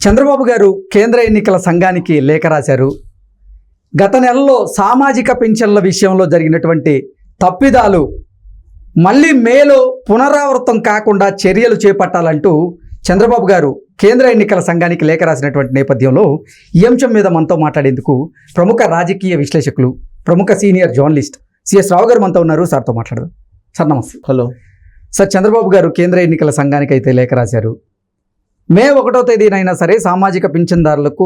చంద్రబాబు గారు కేంద్ర ఎన్నికల సంఘానికి లేఖ రాశారు. గత నెలలో సామాజిక పింఛన్ల విషయంలో జరిగినటువంటి తప్పిదాలు మళ్ళీ మేలో పునరావృతం కాకుండా చర్యలు చేపట్టాలంటూ చంద్రబాబు గారు కేంద్ర ఎన్నికల సంఘానికి లేఖ రాసినటువంటి నేపథ్యంలో ఈ అంశం మీద మనతో మాట్లాడేందుకు ప్రముఖ రాజకీయ విశ్లేషకులు, ప్రముఖ సీనియర్ జర్నలిస్ట్ సిఎస్ రావు గారు మనతో ఉన్నారు. సార్తో మాట్లాడదాం. సార్ నమస్తే. హలో సార్, చంద్రబాబు గారు కేంద్ర ఎన్నికల సంఘానికి అయితే లేఖ రాశారు. మే 1వ తేదీనైనా సరే సామాజిక పింఛన్దారులకు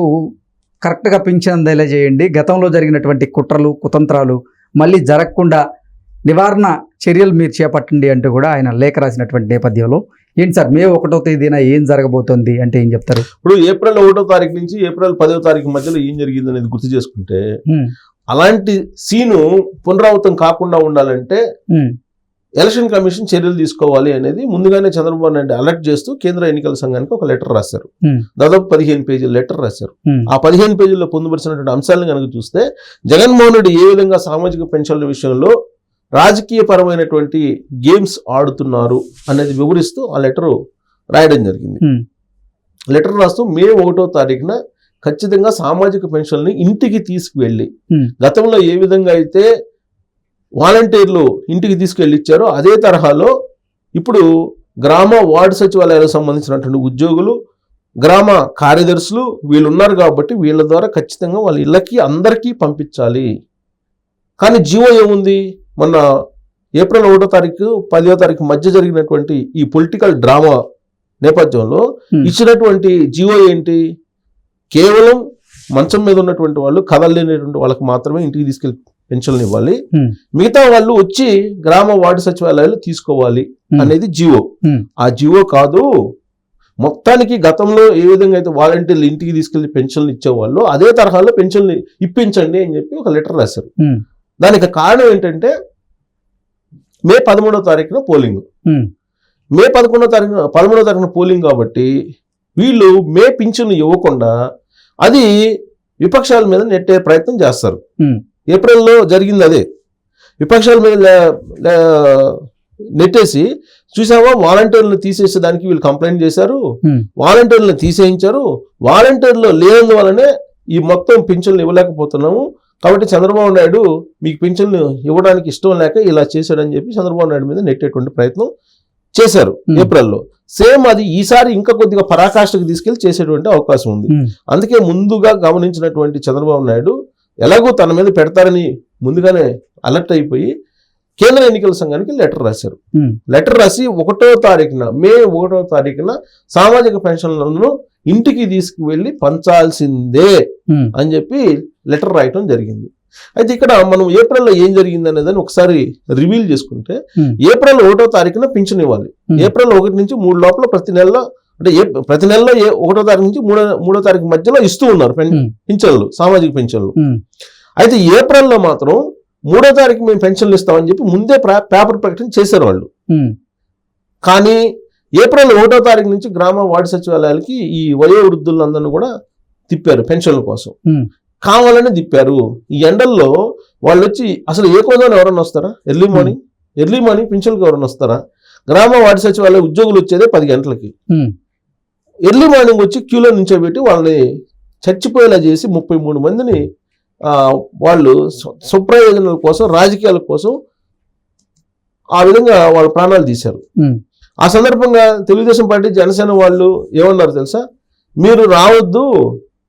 కరెక్ట్గా పింఛన్ అందేలా చేయండి, గతంలో జరిగినటువంటి కుట్రలు కుతంత్రాలు మళ్ళీ జరగకుండా నివారణ చర్యలు మీరు చేపట్టండి అంటూ కూడా ఆయన లేఖ రాసినటువంటి నేపథ్యంలో ఏంటి సార్, మే 1వ తేదీన ఏం జరగబోతోంది అంటే ఏం చెప్తారు? ఇప్పుడు ఏప్రిల్ 1వ తారీఖు నుంచి ఏప్రిల్ 10వ తారీఖు మధ్యలో ఏం జరిగింది అనేది గుర్తు చేసుకుంటే, అలాంటి సీను పునరావృతం కాకుండా ఉండాలంటే ఎలక్షన్ కమిషన్ చర్యలు తీసుకోవాలి అనేది ముందుగానే చంద్రబాబు నాయుడు అలర్ట్ చేస్తూ కేంద్ర ఎన్నికల సంఘానికి ఒక లెటర్ రాశారు. దాదాపు 15 పేజీల లెటర్ రాశారు. ఆ 15 పేజీల్లో పొందుపరిచినటువంటి అంశాలను కనుక చూస్తే, జగన్మోహన్ రెడ్డి ఏ విధంగా సామాజిక పెన్షన్ల విషయంలో రాజకీయ పరమైనటువంటి గేమ్స్ ఆడుతున్నారు అనేది వివరిస్తూ ఆ లెటర్ రాయడం జరిగింది. లెటర్ రాస్తూ మే 1వ తారీఖున ఖచ్చితంగా సామాజిక పెన్షన్ని ఇంటికి తీసుకువెళ్ళి, గతంలో ఏ విధంగా అయితే వాలంటీర్లు ఇంటికి తీసుకెళ్ళి ఇచ్చారో అదే తరహాలో ఇప్పుడు గ్రామ వార్డు సచివాలయాలకు సంబంధించినటువంటి ఉద్యోగులు, గ్రామ కార్యదర్శులు వీళ్ళు ఉన్నారు కాబట్టి వీళ్ళ ద్వారా ఖచ్చితంగా వాళ్ళ ఇళ్ళకి అందరికీ పంపించాలి. కానీ జీవో ఏముంది? మొన్న ఏప్రిల్ 1వ తారీఖు 10వ తారీఖు మధ్య జరిగినటువంటి ఈ పొలిటికల్ డ్రామా నేపథ్యంలో ఇచ్చినటువంటి జీవో ఏంటి? కేవలం మంచం మీద ఉన్నటువంటి వాళ్ళు, కదలలేనటువంటి వాళ్ళకి మాత్రమే ఇంటికి తీసుకెళ్ళి పెన్షన్లు ఇవ్వాలి, మిగతా వాళ్ళు వచ్చి గ్రామ వార్డు సచివాలయాలు తీసుకోవాలి అనేది జీవో. ఆ జీవో కాదు, మొత్తానికి గతంలో ఏ విధంగా అయితే వాలంటీర్లు ఇంటికి తీసుకెళ్లి పెన్షన్లు ఇచ్చేవాళ్ళు అదే తరహాలో పెన్షన్లు ఇప్పించండి అని చెప్పి ఒక లెటర్ రాశారు. దానికి కారణం ఏంటంటే, మే 13వ తారీఖున పోలింగ్, మే 13వ తారీఖున పోలింగ్ కాబట్టి వీళ్ళు మే పింఛను ఇవ్వకుండా అది విపక్షాల మీద నెట్టే ప్రయత్నం చేస్తారు. ఏప్రిల్లో జరిగింది అదే. విపక్షాల మీద నెట్టేసి, చూసావా వాలంటీర్లను తీసేసేదానికి వీళ్ళు కంప్లైంట్ చేశారు, వాలంటీర్లను తీసేయించారు, వాలంటీర్లు లేనందువల్లనే ఈ మొత్తం పింఛన్లు ఇవ్వలేకపోతున్నాము, కాబట్టి చంద్రబాబు నాయుడు మీకు పింఛన్లు ఇవ్వడానికి ఇష్టం లేక ఇలా చేశాడని చెప్పి చంద్రబాబు నాయుడు మీద నెట్టేటువంటి ప్రయత్నం చేశారు ఏప్రిల్లో. సేమ్ అది ఈసారి ఇంకా కొద్దిగా పరాకాష్ఠకు తీసుకెళ్లి చేసేటువంటి అవకాశం ఉంది. అందుకే ముందుగా గమనించినటువంటి చంద్రబాబు నాయుడు ఎలాగో తన మీద పెడతారని ముందుగానే అలర్ట్ అయిపోయి కేంద్ర ఎన్నికల సంఘానికి లెటర్ రాశారు. లెటర్ రాసి 1వ తారీఖున మే 1వ తారీఖున సామాజిక పెన్షన్లను ఇంటికి తీసుకువెళ్ళి పంచాల్సిందే అని చెప్పి లెటర్ రాయటం జరిగింది. అయితే ఇక్కడ మనం ఏప్రిల్లో ఏం జరిగింది అనేదాన్ని ఒకసారి రివీల్ చేసుకుంటే, ఏప్రిల్ 1వ తారీఖున పింఛన్ ఇవ్వాలి. ఏప్రిల్ 1 నుంచి 3 లోపల ప్రతి నెలలో, అంటే ప్రతి నెలలో 1వ తారీఖు నుంచి 3వ తారీఖు మధ్యలో ఇస్తూ ఉన్నారు పింఛన్లు, సామాజిక పెన్షన్లు. అయితే ఏప్రిల్లో మాత్రం 3వ తారీఖు మేము పెన్షన్లు ఇస్తామని చెప్పి ముందే పేపర్ ప్రకటన చేశారు వాళ్ళు. కానీ ఏప్రిల్ 1వ తారీఖు నుంచి గ్రామ వార్డు సచివాలయాలకి ఈ వయో వృద్ధులందరినీ కూడా తిప్పారు పెన్షన్ల కోసం, కావాలని తిప్పారు. ఈ ఎండల్లో వాళ్ళు వచ్చి అసలు ఏ కోదాన్ని ఎవరన్నా వస్తారా? ఎర్లీ మార్నింగ్ పెన్షన్కి ఎవరన్నా వస్తారా? గ్రామ వార్డు సచివాలయ ఉద్యోగులు వచ్చేదే 10 గంటలకి. ఎర్లీ మార్నింగ్ వచ్చి క్యూలో నుంచోబెట్టి వాళ్ళని చచ్చిపోయేలా చేసి 33 మందిని వాళ్ళు స్వప్రయోజనాల కోసం, రాజకీయాల కోసం ఆ విధంగా వాళ్ళ ప్రాణాలు తీశారు. ఆ సందర్భంగా తెలుగుదేశం పార్టీ, జనసేన వాళ్ళు ఏమన్నారు తెలుసా? మీరు రావద్దు,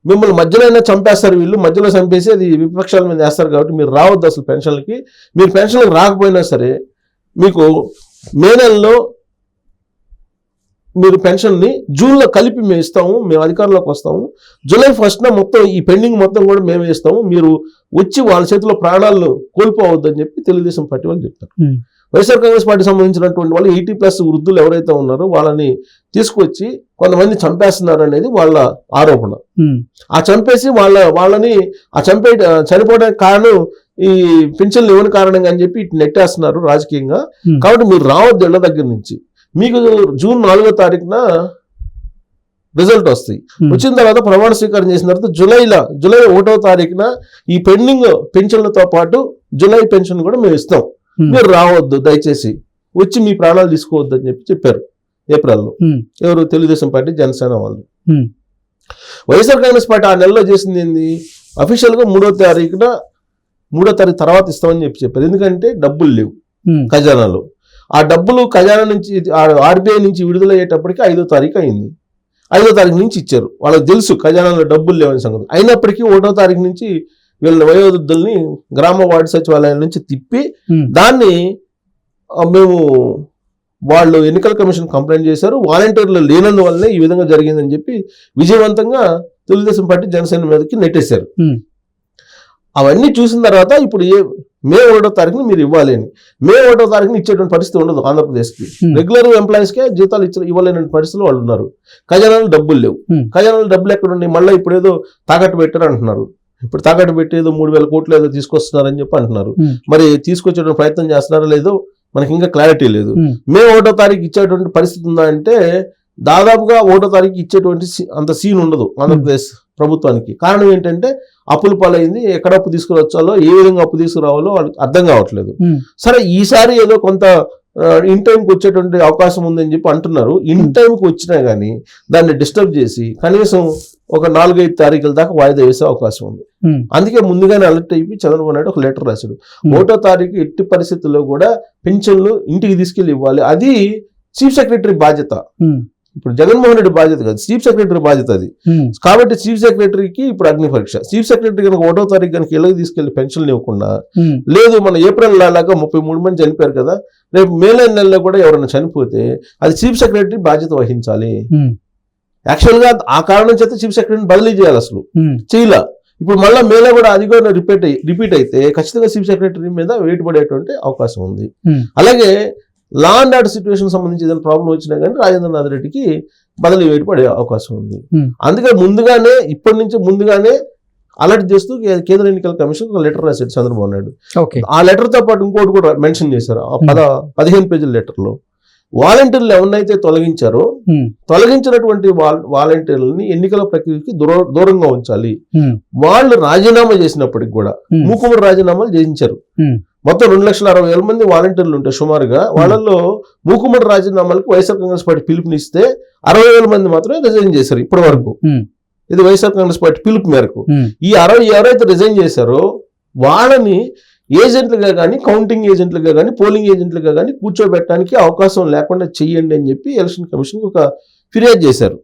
మిమ్మల్ని మధ్యలో చంపేస్తారు వీళ్ళు, మధ్యలో చంపేసి అది విపక్షాల మీద వేస్తారు కాబట్టి మీరు రావద్దు అసలు పెన్షన్లకి. మీరు పెన్షన్లకు రాకపోయినా సరే మీకు మే నెలలో మీరు పెన్షన్ని జూన్లో కలిపి మేము ఇస్తాము, మేము అధికారంలోకి వస్తాము, జూలై 1న మొత్తం ఈ పెండింగ్ మొత్తం కూడా మేమే ఇస్తాము, మీరు వచ్చి వాళ్ళ చేతిలో ప్రాణాలను కోల్పోవద్దని చెప్పి తెలుగుదేశం పార్టీ వాళ్ళు చెప్తారు. వైఎస్ఆర్ కాంగ్రెస్ పార్టీ సంబంధించినటువంటి వాళ్ళు 80+ వృద్ధులు ఎవరైతే ఉన్నారో వాళ్ళని తీసుకొచ్చి కొంతమంది చంపేస్తున్నారు అనేది వాళ్ళ ఆరోపణ. ఆ చంపేసి వాళ్ళని చనిపోవడానికి కారణం ఈ పింఛన్లు ఇవ్వని కారణంగా అని చెప్పి ఇటు నెట్టేస్తున్నారు రాజకీయంగా. కాబట్టి మీరు రావద్దు ఇళ్ల దగ్గర నుంచి. మీకు జూన్ 4వ తారీఖున రిజల్ట్ వస్తాయి. వచ్చిన తర్వాత ప్రమాణ స్వీకారం చేసిన తర్వాత జూలై 1వ తారీఖున ఈ పెండింగ్ పెన్షన్లతో పాటు జూలై పెన్షన్ కూడా మేము ఇస్తాం, మీరు రావద్దు దయచేసి, వచ్చి మీ ప్రాణాలు తీసుకోవద్దు అని చెప్పి చెప్పారు ఏప్రిల్లో. ఎవరు? తెలుగుదేశం పార్టీ, జనసేన వాళ్ళు. వైఎస్ఆర్ కాంగ్రెస్ పార్టీ ఆ నెలలో చేసింది ఏంది, అఫీషియల్గా 3వ తారీఖు తర్వాత ఇస్తామని చెప్పారు. ఎందుకంటే డబ్బులు లేవు ఖజానాలో. ఆ డబ్బులు ఖజానా నుంచి ఆర్బీఐ నుంచి విడుదలయ్యేటప్పటికి 5వ తారీఖు అయింది. 5వ తారీఖు నుంచి ఇచ్చారు. వాళ్ళకి తెలుసు ఖజానాలో డబ్బులు లేవని సంగతి. అయినప్పటికీ 1వ తారీఖు నుంచి వీళ్ళ వయోవృద్ధుల్ని గ్రామ వార్డు సచివాలయం నుంచి తిప్పి దాన్ని మేము వాళ్ళు ఎన్నికల కమిషన్ కంప్లైంట్ చేశారు, వాలంటీర్లు లేనందువల్లనే ఈ విధంగా జరిగిందని చెప్పి విజయవంతంగా తెలుగుదేశం పార్టీ జనసేన మీదకి నెట్టేశారు. అవన్నీ చూసిన తర్వాత ఇప్పుడు మే 1వ తారీఖున మీరు ఇవ్వాలి అని, మే 1వ తారీఖున ఇచ్చేటువంటి పరిస్థితి ఉండదు ఆంధ్రప్రదేశ్కి. రెగ్యులర్ ఎంప్లాయీస్కే జీతాలు ఇవ్వలేని పరిస్థితులు వాళ్ళు ఉన్నారు. ఖజానాలు డబ్బులు లేవు. ఖజానాలు డబ్బులు ఎక్కడ ఉన్నాయి? మళ్ళీ ఇప్పుడు ఏదో తాకట్టు పెట్టారు అంటున్నారు. ఇప్పుడు తాకట్టు పెట్టి ఏదో 3,000 కోట్లు ఏదో తీసుకొస్తున్నారని చెప్పి అంటున్నారు. మరి తీసుకొచ్చే ప్రయత్నం చేస్తున్నారో లేదో మనకి ఇంకా క్లారిటీ లేదు. మే 1వ తారీఖు ఇచ్చేటువంటి పరిస్థితి ఉందా అంటే దాదాపుగా 1వ తారీఖు ఇచ్చేటువంటి అంత సీన్ ఉండదు ఆంధ్రప్రదేశ్ ప్రభుత్వానికి. కారణం ఏంటంటే అప్పుల పాలైంది. ఎక్కడ అప్పు తీసుకురావాలో, ఏ విధంగా అప్పు తీసుకురావాలో వాళ్ళకి అర్థం కావట్లేదు. సరే ఈసారి ఏదో కొంత ఇన్ టైంకి వచ్చేటువంటి అవకాశం ఉందని చెప్పి అంటున్నారు. ఇన్ టైంకి వచ్చినా కానీ దాన్ని డిస్టర్బ్ చేసి కనీసం ఒక 4-5 తారీఖుల దాకా వాయిదా వేసే అవకాశం ఉంది. అందుకే ముందుగానే అలర్ట్ అయిపోయి చంద్రబాబు నాయుడు ఒక లెటర్ రాశాడు. 1వ తారీఖు ఎట్టి పరిస్థితుల్లో కూడా పెన్షన్లు ఇంటికి తీసుకెళ్లి ఇవ్వాలి. అది చీఫ్ సెక్రటరీ బాధ్యత. ఇప్పుడు జగన్మోహన్ రెడ్డి బాధ్యత కాదు, చీఫ్ సెక్రటరీ బాధ్యత అది. కాబట్టి చీఫ్ సెక్రటరీకి ఇప్పుడు అగ్ని పరీక్ష. చీఫ్ సెక్రటరీ కనుక 1వ తారీఖు కనుక ఇళ్ళకి తీసుకెళ్లి పెన్షన్లు ఇవ్వకుండా, లేదు మన ఏప్రిల్ లాగా 33 మంది చనిపోయారు కదా, రేపు మే నెలలో కూడా ఎవరైనా చనిపోతే అది చీఫ్ సెక్రటరీ బాధ్యత వహించాలి. యాక్చువల్ గా ఆ కారణం చేత చీఫ్ సెక్రటరీని బదిలీ చేయాలి, అసలు చేయలే. ఇప్పుడు మళ్ళీ మేలో కూడా అది కూడా రిపీట్ అయితే ఖచ్చితంగా చీఫ్ సెక్రటరీ మీద వెయిట్ పడేటువంటి అవకాశం ఉంది. అలాగే లా అండ్ ఆర్డర్ సిచ్యువేషన్ సంబంధించి ఏదైనా ప్రాబ్లం వచ్చినా కానీ రాజేంద్రనాథ్ రెడ్డికి బదిలీ వెయిట్ పడే అవకాశం ఉంది. అందుకే ఇప్పటి నుంచి ముందుగానే అలర్ట్ చేస్తూ కేంద్ర ఎన్నికల కమిషన్ ఒక లెటర్ రాశాడు చంద్రబాబు నాయుడు. ఆ లెటర్ తో పాటు ఇంకోటి కూడా మెన్షన్ చేశారు. 15 పేజీల లెటర్ లో వాలంటీర్లు ఎవరినైతే తొలగించారో తొలగించినటువంటి వాలంటీర్లని ఎన్నికల ప్రక్రియకి దూరంగా ఉంచాలి. వాళ్ళు రాజీనామా చేసినప్పటికి కూడా మూకుమ్మడి రాజీనామాలు చేయించారు. మొత్తం 2,60,000 మంది వాలంటీర్లు ఉంటాయి సుమారుగా. వాళ్ళల్లో మూకుమ్మడి రాజీనామాలకు వైఎస్ఆర్ కాంగ్రెస్ పార్టీ పిలుపునిస్తే 60,000 మంది మాత్రమే రిజైన్ చేశారు ఇప్పటి వరకు. ఇది వైఎస్ఆర్ కాంగ్రెస్ పార్టీ పిలుపు మేరకు. ఈ 60 ఎవరైతే రిజైన్ చేశారో వాళ్ళని ఏజెంట్లుగా కానీ, కౌంటింగ్ ఏజెంట్లుగా కానీ, పోలింగ్ ఏజెంట్లుగా కానీ కూర్చోబెట్టడానికి అవకాశం లేకుండా చెయ్యండి అని చెప్పి ఎలక్షన్ కమిషన్ ఒక ఫిర్యాదు చేశారు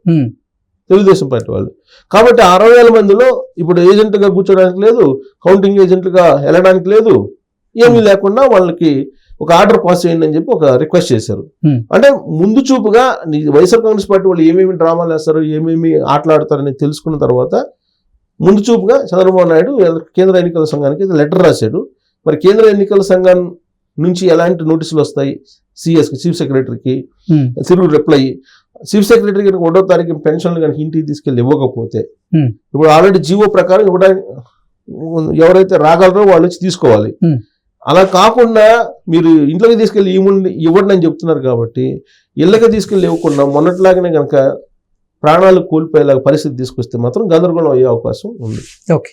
తెలుగుదేశం పార్టీ వాళ్ళు. కాబట్టి 60,000 మందిలో ఇప్పుడు ఏజెంట్లుగా కూర్చోడానికి లేదు, కౌంటింగ్ ఏజెంట్లుగా వెళ్ళడానికి లేదు, ఏమీ లేకుండా వాళ్ళకి ఒక ఆర్డర్ పాస్ చేయండి అని చెప్పి ఒక రిక్వెస్ట్ చేశారు. అంటే ముందు చూపుగా వైఎస్ఆర్ కాంగ్రెస్ పార్టీ వాళ్ళు ఏమేమి డ్రామాలు వేస్తారు, ఏమేమి ఆటలాడతారని తెలుసుకున్న తర్వాత ముందు చూపుగా చంద్రబాబు నాయుడు కేంద్ర ఎన్నికల సంఘానికి లెటర్ రాశాడు. మరి కేంద్ర ఎన్నికల సంఘం నుంచి ఎలాంటి నోటీసులు వస్తాయి సిఎస్కి, చీఫ్ సెక్రటరీకి తిరుగు రిప్లై. చీఫ్ సెక్రటరీ కనుక 1వ తారీఖు పెన్షన్లు కనుక ఇంటికి తీసుకెళ్ళి ఇవ్వకపోతే ఇప్పుడు ఆల్రెడీ జీవో ప్రకారం ఎవరైతే రాగలరో వాళ్ళు వచ్చి తీసుకోవాలి. అలా కాకుండా మీరు ఇంట్లోకి తీసుకెళ్ళి ఇవ్వండి అని చెప్తున్నారు. కాబట్టి ఇళ్ళకి తీసుకెళ్ళి ఇవ్వకుండా మొన్నట్లాగానే కనుక ప్రాణాలు కోల్పోయేలాగా పరిస్థితి తీసుకొస్తే మాత్రం గందరగోళం అయ్యే అవకాశం ఉంది. ఓకే.